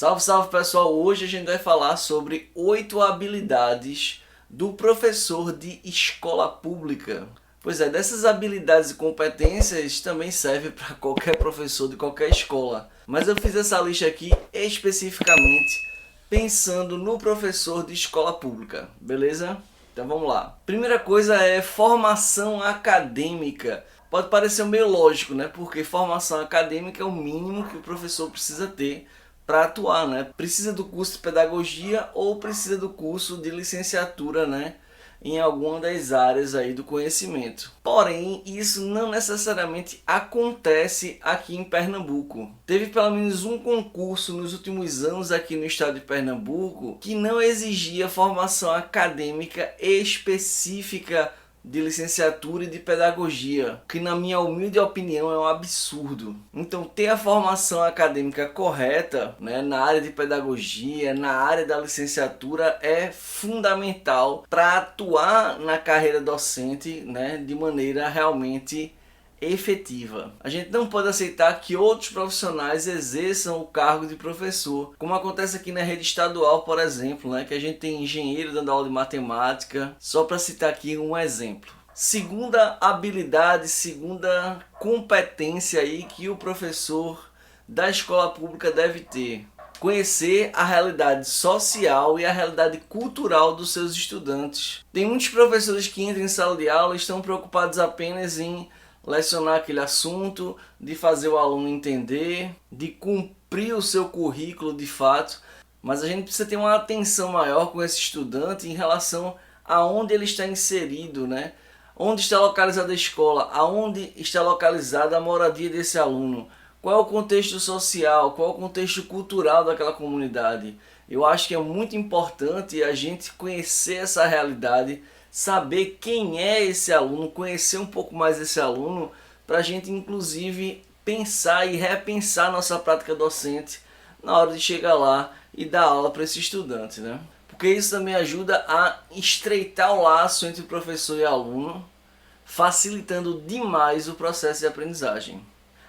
Salve, salve pessoal! Hoje a gente vai falar sobre 8 habilidades do professor de escola pública. Pois é, dessas habilidades e competências também serve para qualquer professor de qualquer escola. Mas eu fiz essa lista aqui especificamente pensando no professor de escola pública, beleza? Então vamos lá. Primeira coisa é formação acadêmica. Pode parecer meio lógico, né? Porque formação acadêmica é o mínimo que o professor precisa ter para atuar, né? Precisa do curso de pedagogia ou precisa do curso de licenciatura, né? Em alguma das áreas aí do conhecimento. Porém, isso não necessariamente acontece aqui em Pernambuco. Teve pelo menos um concurso nos últimos anos aqui no estado de Pernambuco que não exigia formação acadêmica específica de licenciatura e de pedagogia, que na minha humilde opinião é um absurdo. Então ter a formação acadêmica correta, né, na área de pedagogia, na área da licenciatura é fundamental para atuar na carreira docente, né, de maneira realmente efetiva. A gente não pode aceitar que outros profissionais exerçam o cargo de professor, como acontece aqui na rede estadual, por exemplo, né, que a gente tem engenheiro dando aula de matemática, só para citar aqui um exemplo. Segunda habilidade, segunda competência aí que o professor da escola pública deve ter: conhecer a realidade social e a realidade cultural dos seus estudantes. Tem muitos professores que entram em sala de aula e estão preocupados apenas em lecionar aquele assunto, de fazer o aluno entender, de cumprir o seu currículo de fato, mas a gente precisa ter uma atenção maior com esse estudante em relação a onde ele está inserido, né? Onde está localizada a escola, aonde está localizada a moradia desse aluno, qual é o contexto social, qual é o contexto cultural daquela comunidade. Eu acho que é muito importante a gente conhecer essa realidade, saber quem é esse aluno, conhecer um pouco mais esse aluno, para a gente inclusive pensar e repensar nossa prática docente na hora de chegar lá e dar aula para esse estudante, né? Porque isso também ajuda a estreitar o laço entre o professor e aluno, facilitando demais o processo de aprendizagem.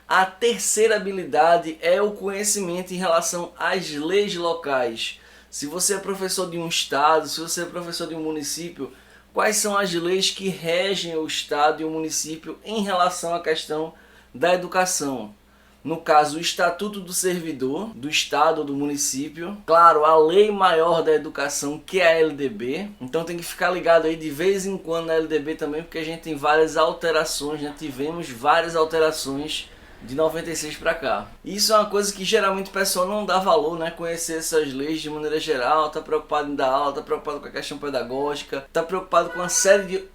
A terceira habilidade é o conhecimento em relação às leis locais. Se você é professor de um estado, se você é professor de um município, quais são as leis que regem o estado e o município em relação à questão da educação? No caso, o Estatuto do Servidor, do estado ou do município. Claro, a Lei Maior da Educação, que é a LDB. Então tem que ficar ligado aí de vez em quando na LDB também, porque a gente tem várias alterações, já tivemos várias alterações de 96 para cá. Isso é uma coisa que geralmente o pessoal não dá valor, né? Conhecer essas leis de maneira geral, tá preocupado em dar aula, tá preocupado com a questão pedagógica, tá preocupado com uma série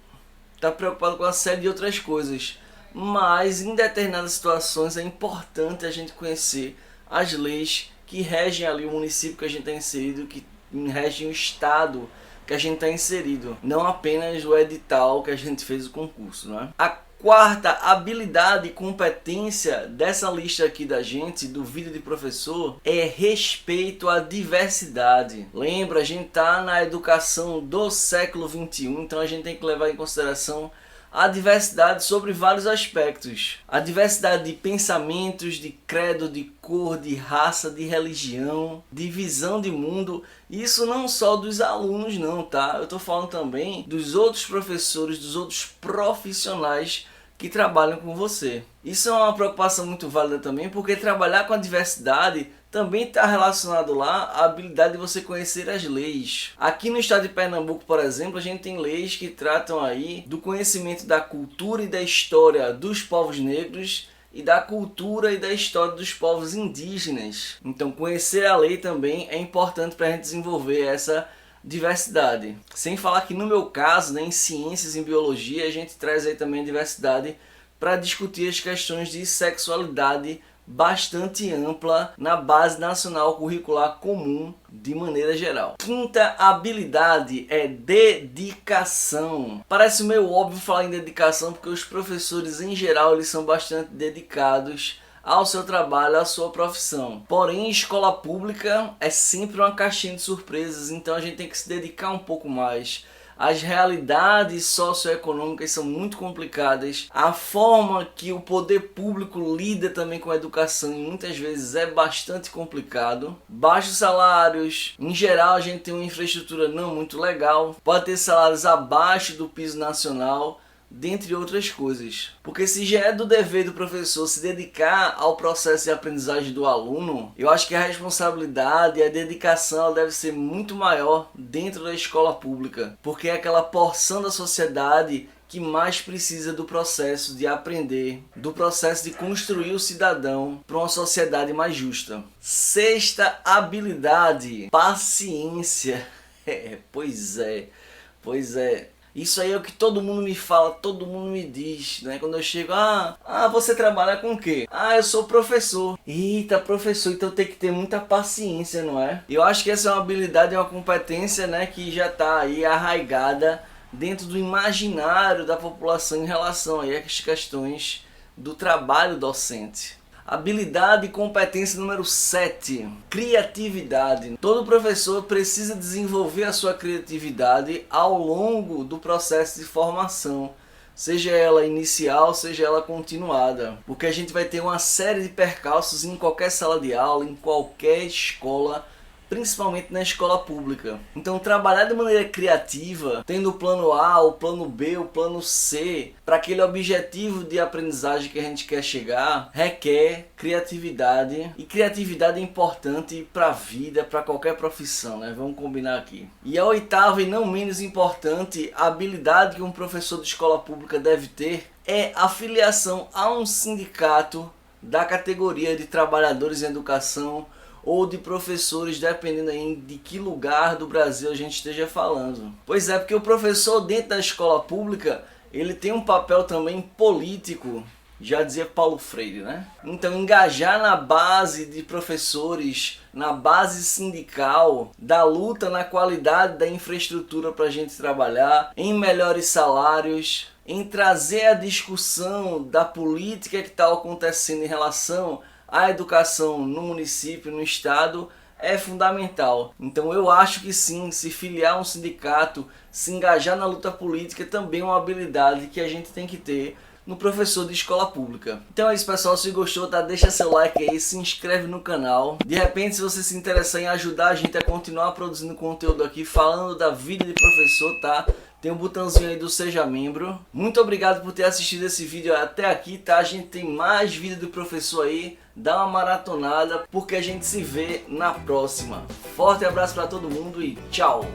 de outras coisas. Mas em determinadas situações é importante a gente conhecer as leis que regem ali o município que a gente está inserido, que regem o estado que a gente está inserido, não apenas o edital que a gente fez o concurso, né? A quarta habilidade e competência dessa lista aqui da gente, do vídeo de professor, é respeito à diversidade. Lembra, a gente tá na educação do século XXI, então a gente tem que levar em consideração a diversidade sobre vários aspectos. A diversidade de pensamentos, de credo, de cor, de raça, de religião, de visão de mundo. Isso não só dos alunos não, tá? Eu tô falando também dos outros professores, dos outros profissionais que trabalham com você. Isso é uma preocupação muito válida também, porque trabalhar com a diversidade também está relacionado lá à habilidade de você conhecer as leis. Aqui no estado de Pernambuco, por exemplo, a gente tem leis que tratam aí do conhecimento da cultura e da história dos povos negros e da cultura e da história dos povos indígenas. Então conhecer a lei também é importante para a gente desenvolver essa diversidade. Sem falar que no meu caso, né, em ciências, em biologia, a gente traz aí também a diversidade para discutir as questões de sexualidade bastante ampla na Base Nacional Curricular Comum de maneira geral. Quinta habilidade é dedicação. Parece meio óbvio falar em dedicação porque os professores em geral eles são bastante dedicados ao seu trabalho, à sua profissão. Porém, escola pública é sempre uma caixinha de surpresas, então a gente tem que se dedicar um pouco mais. as realidades socioeconômicas são muito complicadas, a forma que o poder público lida também com a educação muitas vezes é bastante complicado, baixos salários, em geral a gente tem uma infraestrutura não muito legal, pode ter salários abaixo do piso nacional, dentre outras coisas. Porque se já é do dever do professor se dedicar ao processo de aprendizagem do aluno, eu acho que a responsabilidade e a dedicação deve ser muito maior dentro da escola pública, porque é aquela porção da sociedade que mais precisa do processo de aprender, do processo de construir o cidadão para uma sociedade mais justa. Sexta habilidade, paciência. Pois é. Isso aí é o que todo mundo me fala, todo mundo me diz, né? Quando eu chego, você trabalha com o quê? Eu sou professor. Eita, professor, então tem que ter muita paciência, não é? Eu acho que essa é uma habilidade, é uma competência, né, que já está aí arraigada dentro do imaginário da população em relação aí às questões do trabalho docente. Habilidade e competência número 7, criatividade. Todo professor precisa desenvolver a sua criatividade ao longo do processo de formação, seja ela inicial, seja ela continuada, porque a gente vai ter uma série de percalços em qualquer sala de aula, em qualquer escola, principalmente na escola pública. Então trabalhar de maneira criativa, tendo o plano A, o plano B, o plano C, para aquele objetivo de aprendizagem que a gente quer chegar, requer criatividade. E criatividade é importante para a vida, para qualquer profissão, né? Vamos combinar aqui. E a oitava e não menos importante, a habilidade que um professor de escola pública deve ter é a filiação a um sindicato da categoria de trabalhadores em educação ou de professores, dependendo aí de que lugar do Brasil a gente esteja falando. Pois é, porque o professor dentro da escola pública, ele tem um papel também político, já dizia Paulo Freire, né? Então engajar na base de professores, na base sindical, da luta na qualidade da infraestrutura para a gente trabalhar, em melhores salários, em trazer a discussão da política que está acontecendo em relação a educação no município, no estado, é fundamental. Então eu acho que sim, se filiar a um sindicato, se engajar na luta política também é uma habilidade que a gente tem que ter no professor de escola pública. Então é isso, pessoal, se gostou, tá? Deixa seu like aí, se inscreve no canal. De repente, se você se interessar em ajudar a gente a continuar produzindo conteúdo aqui, falando da vida de professor, tá? Tem um botãozinho aí do Seja Membro. Muito obrigado por ter assistido esse vídeo até aqui, tá? A gente tem mais vídeo do professor aí. Dá uma maratonada, porque a gente se vê na próxima. Forte abraço para todo mundo e tchau!